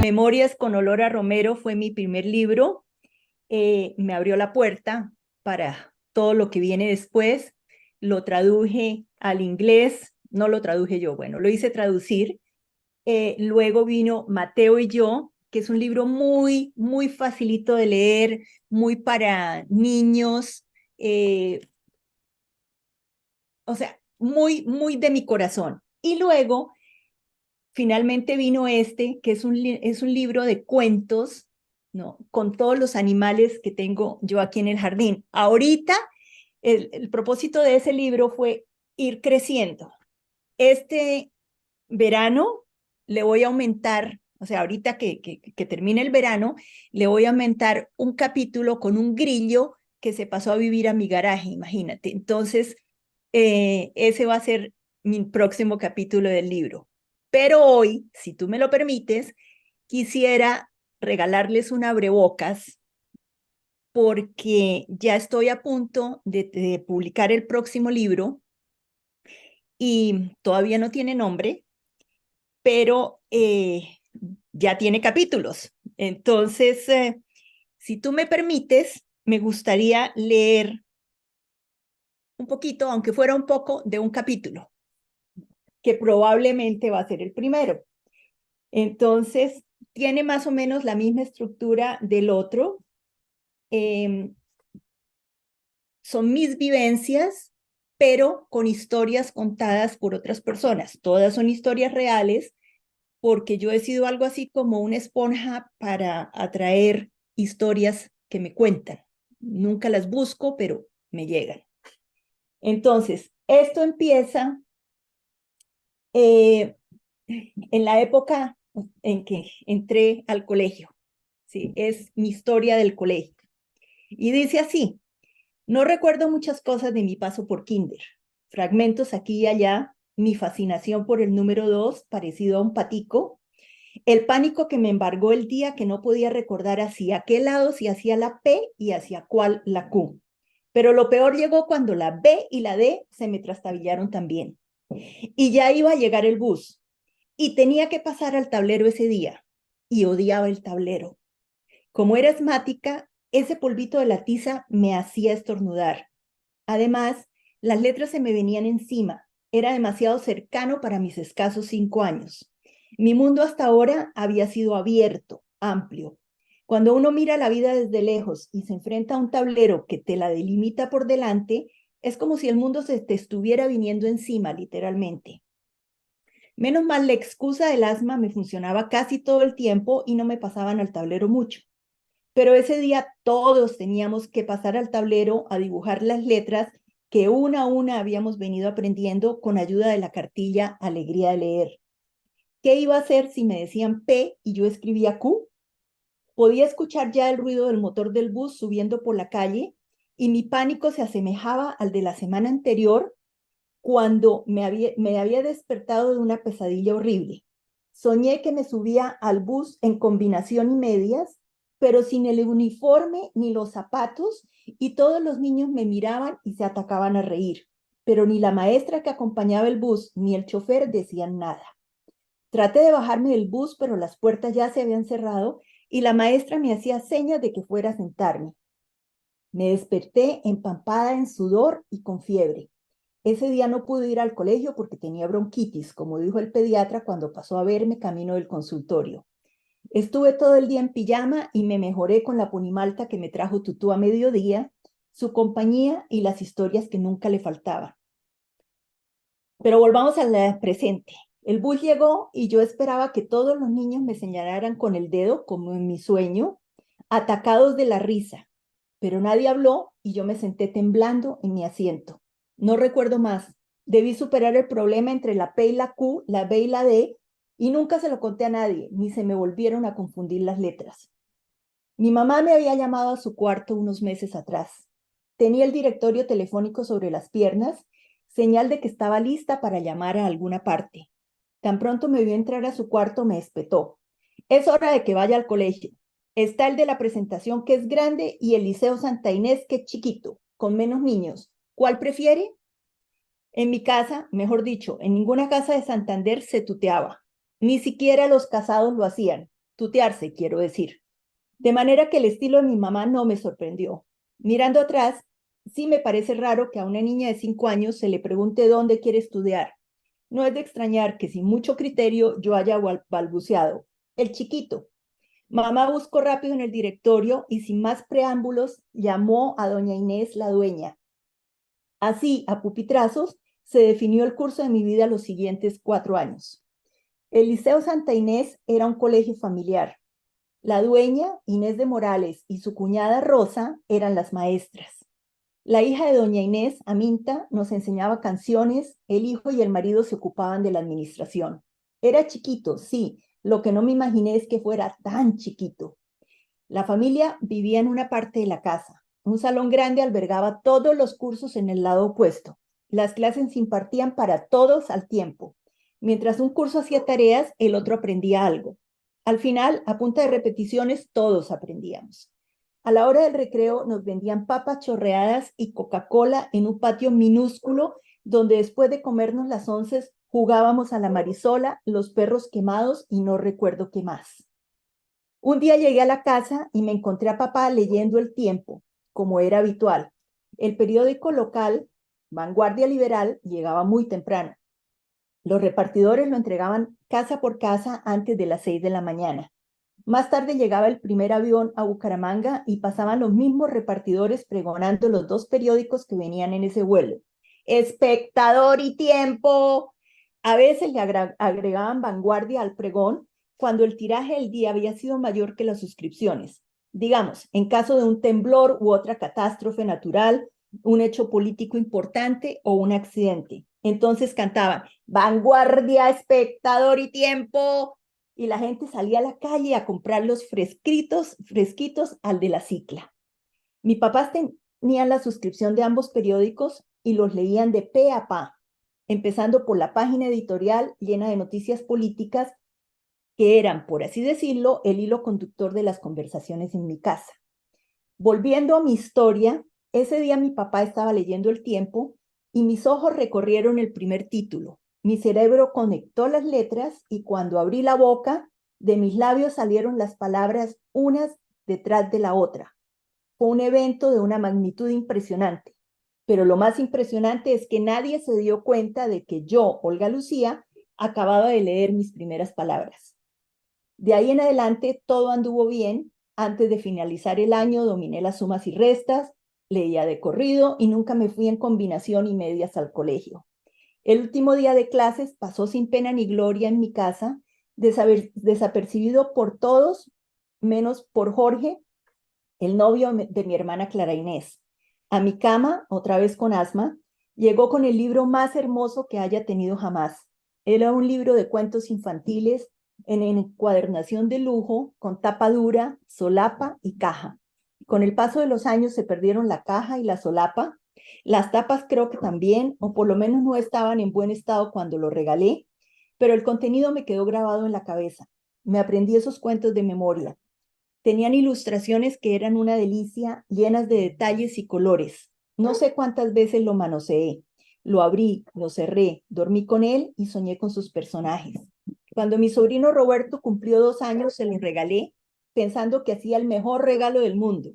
Memorias con olor a Romero fue mi primer libro. Me abrió la puerta para todo lo que viene después. Lo traduje al inglés, no lo traduje yo, bueno, lo hice traducir. Luego vino Mateo y yo, que es un libro muy facilito de leer, muy para niños, o sea, muy de mi corazón. Y luego, finalmente vino este, que es un libro de cuentos, ¿no? Con todos los animales que tengo yo aquí en el jardín. Ahorita, el propósito de ese libro fue ir creciendo. Este verano le voy a aumentar, o sea, ahorita que termine el verano, le voy a aumentar un capítulo con un grillo que se pasó a vivir a mi garaje, imagínate. Entonces, ese va a ser mi próximo capítulo del libro. Pero hoy, si tú me lo permites, quisiera regalarles un abrebocas porque ya estoy a punto de publicar el próximo libro y todavía no tiene nombre, pero ya tiene capítulos. Entonces, si tú me permites, me gustaría leer un poquito, aunque fuera un poco, de un capítulo, que probablemente va a ser el primero. Entonces, tiene más o menos la misma estructura del otro. Son mis vivencias, pero con historias contadas por otras personas. Todas son historias reales, porque yo he sido algo así como una esponja para atraer historias que me cuentan. Nunca las busco, pero me llegan. Entonces, esto empieza en la época en que entré al colegio. Sí, es mi historia del colegio. Y dice así: no recuerdo muchas cosas de mi paso por kinder. Fragmentos aquí y allá, mi fascinación por el número 2, parecido a un patico, el pánico que me embargó el día que no podía recordar hacia qué lado, si hacia la P y hacia cuál la Q. Pero lo peor llegó cuando la B y la D se me trastabillaron también. Y ya iba a llegar el bus. Y tenía que pasar al tablero ese día. Y odiaba el tablero. Como era asmática, ese polvito de la tiza me hacía estornudar. Además, las letras se me venían encima. Era demasiado cercano para mis escasos 5 años. Mi mundo hasta ahora había sido abierto, amplio. Cuando uno mira la vida desde lejos y se enfrenta a un tablero que te la delimita por delante, es como si el mundo se te estuviera viniendo encima, literalmente. Menos mal, la excusa del asma me funcionaba casi todo el tiempo y no me pasaban al tablero mucho. Pero ese día todos teníamos que pasar al tablero a dibujar las letras que una a una habíamos venido aprendiendo con ayuda de la cartilla Alegría de Leer. ¿Qué iba a hacer si me decían P y yo escribía Q? Podía escuchar ya el ruido del motor del bus subiendo por la calle y mi pánico se asemejaba al de la semana anterior cuando me había despertado de una pesadilla horrible. Soñé que me subía al bus en combinación y medias, pero sin el uniforme ni los zapatos, y todos los niños me miraban y se atacaban a reír. Pero ni la maestra que acompañaba el bus ni el chofer decían nada. Traté de bajarme del bus, pero las puertas ya se habían cerrado y la maestra me hacía señas de que fuera a sentarme. Me desperté empampada en sudor y con fiebre. Ese día no pude ir al colegio porque tenía bronquitis, como dijo el pediatra cuando pasó a verme camino del consultorio. Estuve todo el día en pijama y me mejoré con la ponimalta que me trajo Tutú a mediodía, su compañía y las historias que nunca le faltaban. Pero volvamos al presente. El bus llegó y yo esperaba que todos los niños me señalaran con el dedo, como en mi sueño, atacados de la risa. Pero nadie habló y yo me senté temblando en mi asiento. No recuerdo más. Debí superar el problema entre la P y la Q, la B y la D, y nunca se lo conté a nadie, ni se me volvieron a confundir las letras. Mi mamá me había llamado a su cuarto unos meses atrás. Tenía el directorio telefónico sobre las piernas, señal de que estaba lista para llamar a alguna parte. Tan pronto me vio entrar a su cuarto, me espetó. Es hora de que vaya al colegio. Está el de la presentación, que es grande, y el Liceo Santa Inés, que es chiquito, con menos niños. ¿Cuál prefiere? En mi casa, mejor dicho, en ninguna casa de Santander se tuteaba. Ni siquiera los casados lo hacían. tutearse, quiero decir. De manera que el estilo de mi mamá no me sorprendió. Mirando atrás, sí me parece raro que a una niña de 5 años se le pregunte dónde quiere estudiar. No es de extrañar que sin mucho criterio yo haya balbuceado. El chiquito. Mamá buscó rápido en el directorio y sin más preámbulos llamó a doña Inés la dueña. Así, a pupitrazos, se definió el curso de mi vida los siguientes 4 años. El Liceo Santa Inés era un colegio familiar. La dueña, Inés de Morales, y su cuñada Rosa eran las maestras. La hija de doña Inés, Aminta, nos enseñaba canciones, el hijo y el marido se ocupaban de la administración. Era chiquito, sí, lo que no me imaginé es que fuera tan chiquito. La familia vivía en una parte de la casa. Un salón grande albergaba todos los cursos en el lado opuesto. Las clases se impartían para todos al tiempo. Mientras un curso hacía tareas, el otro aprendía algo. Al final, a punta de repeticiones, todos aprendíamos. A la hora del recreo nos vendían papas chorreadas y Coca-Cola en un patio minúsculo donde después de comernos las onces jugábamos a la marisola, los perros quemados y no recuerdo qué más. Un día llegué a la casa y me encontré a papá leyendo El Tiempo, como era habitual. El periódico local, Vanguardia Liberal, llegaba muy temprano. Los repartidores lo entregaban casa por casa antes de las 6 de la mañana. Más tarde llegaba el primer avión a Bucaramanga y pasaban los mismos repartidores pregonando los 2 periódicos que venían en ese vuelo. Espectador y Tiempo. A veces le agregaban Vanguardia al pregón cuando el tiraje del día había sido mayor que las suscripciones. Digamos, en caso de un temblor u otra catástrofe natural, un hecho político importante o un accidente. Entonces cantaban Vanguardia, Espectador y Tiempo, y la gente salía a la calle a comprar los fresquitos al de la cicla. Mi papá tenía la suscripción de ambos periódicos y los leían de pe a pa, empezando por la página editorial llena de noticias políticas que eran, por así decirlo, el hilo conductor de las conversaciones en mi casa. Volviendo a mi historia, ese día mi papá estaba leyendo El Tiempo y mis ojos recorrieron el primer título. Mi cerebro conectó las letras y cuando abrí la boca, de mis labios salieron las palabras unas detrás de la otra. Fue un evento de una magnitud impresionante, pero lo más impresionante es que nadie se dio cuenta de que yo, Olga Lucía, acababa de leer mis primeras palabras. De ahí en adelante todo anduvo bien. Antes de finalizar el año dominé las sumas y restas, leía de corrido y nunca me fui en combinación y medias al colegio. El último día de clases pasó sin pena ni gloria en mi casa, desapercibido por todos, menos por Jorge, el novio de mi hermana Clara Inés. A mi cama, otra vez con asma, llegó con el libro más hermoso que haya tenido jamás. Era un libro de cuentos infantiles en encuadernación de lujo, con tapa dura, solapa y caja. Con el paso de los años se perdieron la caja y la solapa. Las tapas creo que también, o por lo menos no estaban en buen estado cuando lo regalé, pero el contenido me quedó grabado en la cabeza. Me aprendí esos cuentos de memoria. Tenían ilustraciones que eran una delicia, llenas de detalles y colores. No sé cuántas veces lo manoseé. Lo abrí, lo cerré, dormí con él y soñé con sus personajes. Cuando mi sobrino Roberto cumplió 2 años, se lo regalé, pensando que hacía el mejor regalo del mundo.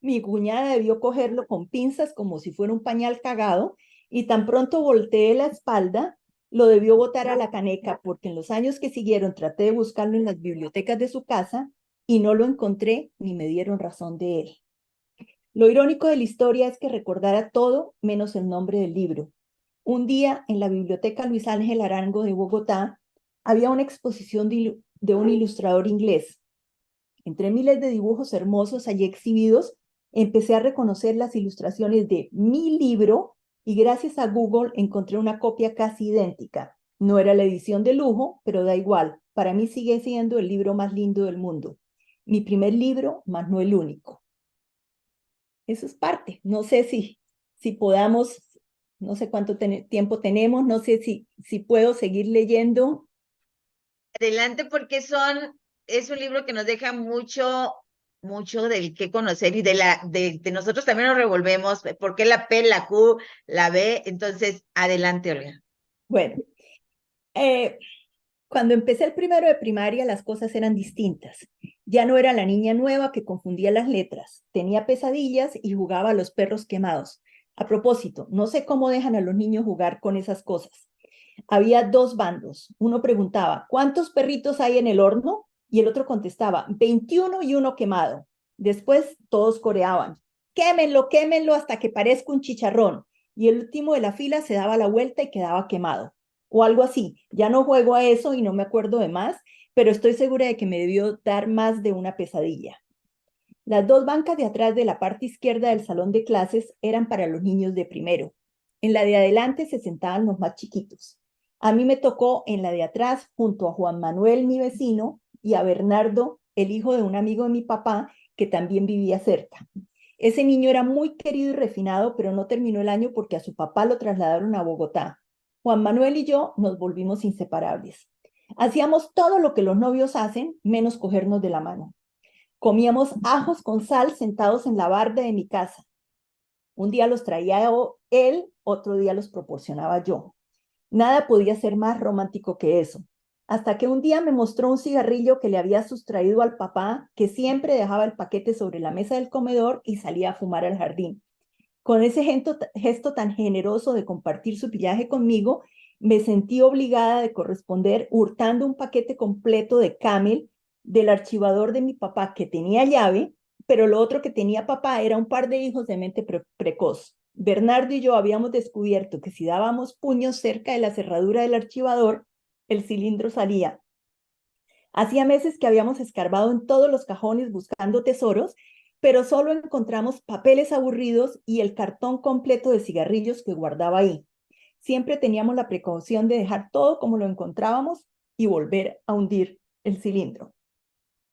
Mi cuñada debió cogerlo con pinzas como si fuera un pañal cagado y tan pronto volteé la espalda, lo debió botar a la caneca porque en los años que siguieron traté de buscarlo en las bibliotecas de su casa y no lo encontré ni me dieron razón de él. Lo irónico de la historia es que recordara todo menos el nombre del libro. Un día en la biblioteca Luis Ángel Arango de Bogotá había una exposición de un ilustrador inglés. Entre miles de dibujos hermosos allí exhibidos, empecé a reconocer las ilustraciones de mi libro y gracias a Google encontré una copia casi idéntica. No era la edición de lujo, pero da igual. Para mí sigue siendo el libro más lindo del mundo. Mi primer libro, más no el único. Eso es parte. No sé si podamos, no sé cuánto tiempo tenemos, no sé si puedo seguir leyendo. Adelante, porque es un libro que nos deja mucho del que conocer y de nosotros también nos revolvemos, por qué la P, la Q, la B, entonces, adelante, Olga. Bueno, eh, Cuando empecé el primero de primaria, las cosas eran distintas. Ya no era la niña nueva que confundía las letras, tenía pesadillas y jugaba a los perros quemados. A propósito, no sé cómo dejan a los niños jugar con esas cosas. Había dos bandos. Uno preguntaba, ¿cuántos perritos hay en el horno? Y el otro contestaba, 21 y uno quemado. Después todos coreaban, quémenlo, quémenlo hasta que parezca un chicharrón. Y el último de la fila se daba la vuelta y quedaba quemado. O algo así. Ya no juego a eso y no me acuerdo de más, pero estoy segura de que me debió dar más de una pesadilla. Las dos bancas de atrás de la parte izquierda del salón de clases eran para los niños de primero. En la de adelante se sentaban los más chiquitos. A mí me tocó en la de atrás junto a Juan Manuel, mi vecino, y a Bernardo, el hijo de un amigo de mi papá, que también vivía cerca. Ese niño era muy querido y refinado, pero no terminó el año porque a su papá lo trasladaron a Bogotá. Juan Manuel y yo nos volvimos inseparables. Hacíamos todo lo que los novios hacen, menos cogernos de la mano. Comíamos ajos con sal sentados en la barda de mi casa. Un día los traía él, otro día los proporcionaba yo. Nada podía ser más romántico que eso. Hasta que un día me mostró un cigarrillo que le había sustraído al papá, que siempre dejaba el paquete sobre la mesa del comedor y salía a fumar al jardín. Con ese gesto tan generoso de compartir su pillaje conmigo, me sentí obligada de corresponder hurtando un paquete completo de Camel del archivador de mi papá que tenía llave, pero lo otro que tenía papá era un par de hijos de mente precoz. Bernardo y yo habíamos descubierto que si dábamos puños cerca de la cerradura del archivador, el cilindro salía. Hacía meses que habíamos escarbado en todos los cajones buscando tesoros, pero solo encontramos papeles aburridos y el cartón completo de cigarrillos que guardaba ahí. Siempre teníamos la precaución de dejar todo como lo encontrábamos y volver a hundir el cilindro.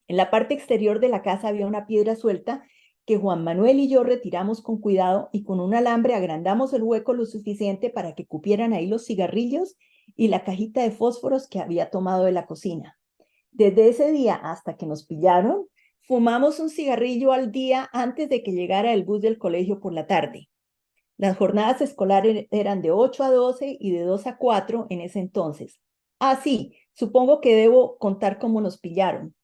En la parte exterior de la casa había una piedra suelta que Juan Manuel y yo retiramos con cuidado y con un alambre agrandamos el hueco lo suficiente para que cupieran ahí los cigarrillos y la cajita de fósforos que había tomado de la cocina. Desde ese día hasta que nos pillaron, fumamos un cigarrillo al día antes de que llegara el bus del colegio por la tarde. Las jornadas escolares eran de 8 a 12 y de 2 a 4 en ese entonces. Ah, sí, supongo que debo contar cómo nos pillaron.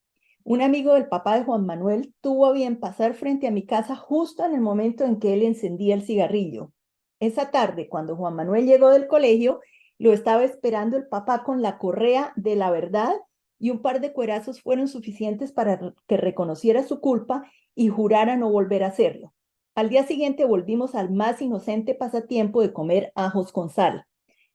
Un amigo del papá de Juan Manuel tuvo a bien pasar frente a mi casa justo en el momento en que él encendía el cigarrillo. Esa tarde, cuando Juan Manuel llegó del colegio, lo estaba esperando el papá con la correa de la verdad y un par de cuerazos fueron suficientes para que reconociera su culpa y jurara no volver a hacerlo. Al día siguiente volvimos al más inocente pasatiempo de comer ajos con sal.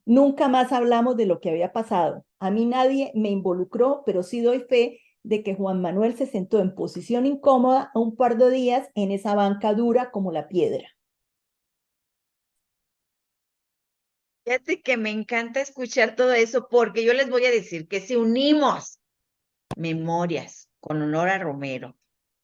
Nunca más hablamos de lo que había pasado. A mí nadie me involucró, pero sí doy fe de que Juan Manuel se sentó en posición incómoda un par de días en esa banca dura como la piedra. Fíjate que me encanta escuchar todo eso porque yo les voy a decir que si unimos memorias con honor a Romero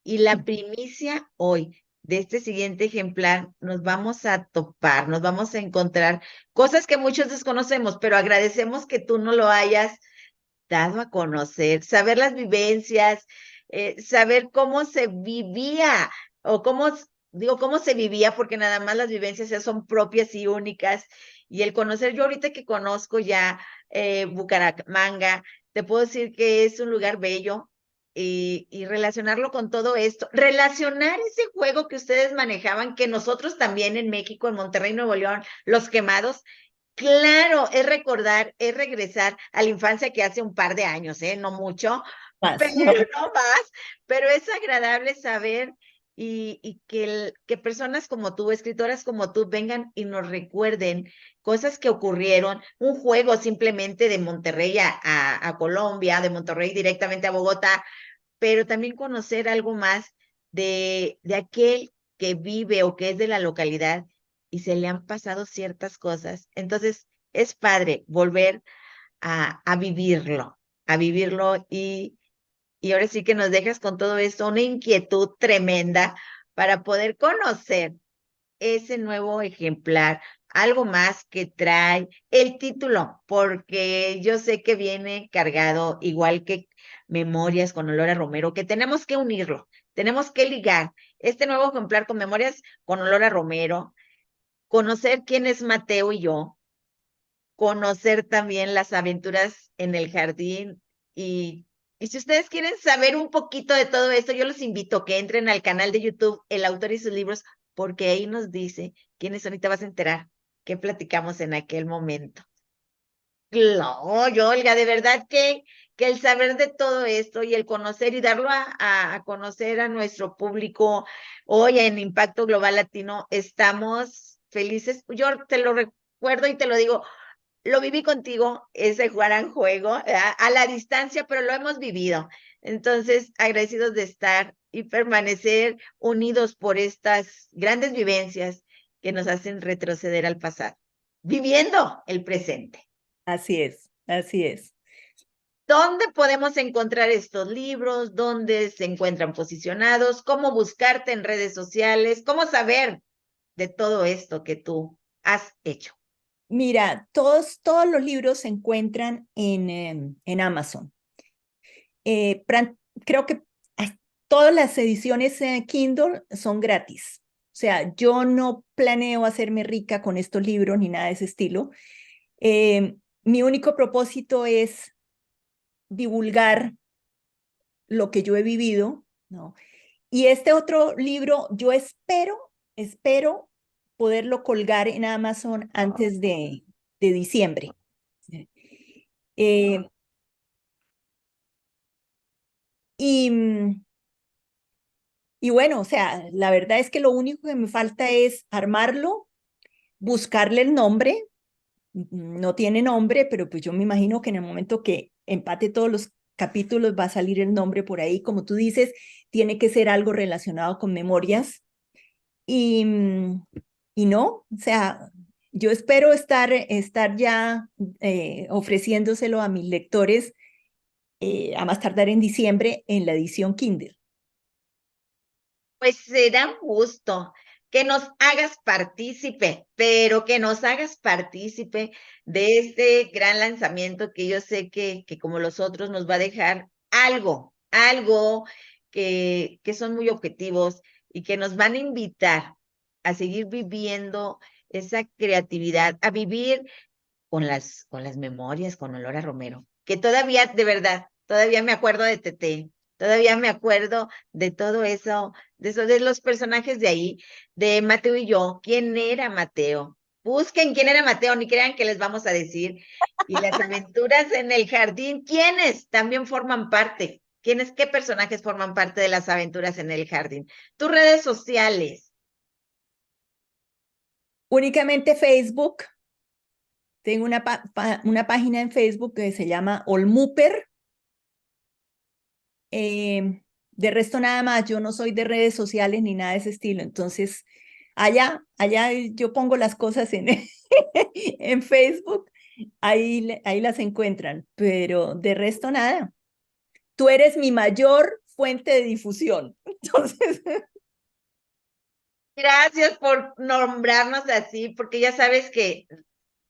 y la primicia hoy de este siguiente ejemplar, nos vamos a topar, nos vamos a encontrar cosas que muchos desconocemos, pero agradecemos que tú no lo hayas dado a conocer, saber las vivencias, saber cómo se vivía o digo, cómo se vivía, porque nada más las vivencias ya son propias y únicas. Y el conocer, yo ahorita que conozco ya Bucaramanga, te puedo decir que es un lugar bello y relacionarlo con todo esto, relacionar ese juego que ustedes manejaban, que nosotros también en México, en Monterrey, Nuevo León, los quemados. Claro, es recordar, es regresar a la infancia que hace un par de años, no mucho, Más. pero no más, pero es agradable saber y que personas como tú, escritoras como tú, vengan y nos recuerden cosas que ocurrieron, un juego simplemente de Monterrey a Colombia, de Monterrey directamente a Bogotá, pero también conocer algo más de aquel que vive o que es de la localidad y se le han pasado ciertas cosas. Entonces, es padre volver a vivirlo y ahora sí que nos dejas con todo esto una inquietud tremenda para poder conocer ese nuevo ejemplar, algo más que trae el título, porque yo sé que viene cargado, igual que Memorias con olor a Romero, que tenemos que unirlo, tenemos que ligar este nuevo ejemplar con Memorias con olor a Romero, conocer quién es Mateo y yo, conocer también las aventuras en el jardín. Y si ustedes quieren saber un poquito de todo esto, yo los invito a que entren al canal de YouTube, El Autor y sus libros, porque ahí nos dice quiénes son y te vas a enterar qué platicamos en aquel momento. No, yo, Olga, de verdad que el saber de todo esto y el conocer y darlo a conocer a nuestro público hoy en Impacto Global Latino, estamos felices. Yo te lo recuerdo y te lo digo, lo viví contigo, ese gran juego, a la distancia, pero lo hemos vivido. Entonces, agradecidos de estar y permanecer unidos por estas grandes vivencias que nos hacen retroceder al pasado, viviendo el presente. Así es, así es. ¿Dónde podemos encontrar estos libros? ¿Dónde se encuentran posicionados? ¿Cómo buscarte en redes sociales? ¿Cómo saber de todo esto que tú has hecho? Mira, todos los libros se encuentran en Amazon. Creo que todas las ediciones Kindle son gratis. O sea, yo no planeo hacerme rica con estos libros ni nada de ese estilo. Mi único propósito es divulgar lo que yo he vivido, ¿no? Y este otro libro, yo espero poderlo colgar en Amazon antes de diciembre. Eh, y, y bueno, o sea, la verdad es que lo único que me falta es armarlo, buscarle el nombre. No tiene nombre, pero pues yo me imagino que en el momento que empate todos los capítulos va a salir el nombre por ahí. Como tú dices, tiene que ser algo relacionado con memorias. Y, y no, o sea, yo espero estar ya ofreciéndoselo a mis lectores a más tardar en diciembre en la edición Kindle. Pues será un gusto que nos hagas partícipe, pero que nos hagas partícipe de este gran lanzamiento que yo sé que como los otros nos va a dejar algo que son muy objetivos y que nos van a invitar a seguir viviendo esa creatividad, a vivir con las memorias, con olor a Romero, que todavía, de verdad, todavía me acuerdo de Tete, todavía me acuerdo de todo eso, de los personajes de ahí, de Mateo y yo. ¿Quién era Mateo? Busquen quién era Mateo, ni crean que les vamos a decir. Y las aventuras en el jardín, ¿quiénes también forman parte? ¿Quiénes, qué personajes forman parte de las aventuras en el jardín? Tus redes sociales. Únicamente Facebook. Tengo una página en Facebook que se llama Olmuper. De resto nada más, yo no soy de redes sociales ni nada de ese estilo. Entonces, allá yo pongo las cosas en, en Facebook, ahí las encuentran, pero de resto nada. Tú eres mi mayor fuente de difusión. Entonces, Gracias por nombrarnos así, porque ya sabes que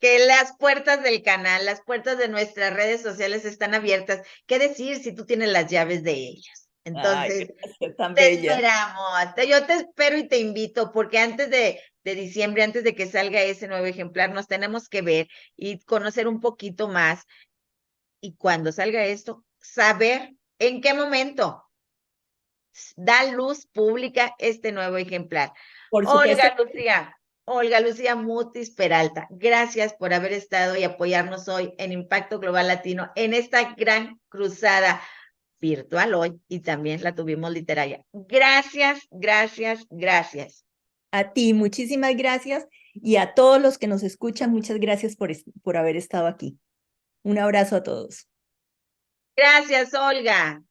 las puertas del canal, las puertas de nuestras redes sociales están abiertas. ¿Qué decir si tú tienes las llaves de ellas? ay, Entonces, gracias, tan te bella. esperamos, yo te espero y te invito, porque antes de diciembre, antes de que salga ese nuevo ejemplar, nos tenemos que ver y conocer un poquito más. Y cuando salga esto, saber en qué momento da luz pública este nuevo ejemplar. Por supuesto, Olga Lucía, Olga Lucía Mutis Peralta, gracias por haber estado y apoyarnos hoy en Impacto Global Latino en esta gran cruzada virtual hoy y también la tuvimos literaria. Gracias, gracias, gracias. a ti, muchísimas gracias y a todos los que nos escuchan, muchas gracias por haber estado aquí. Un abrazo a todos. Gracias, Olga.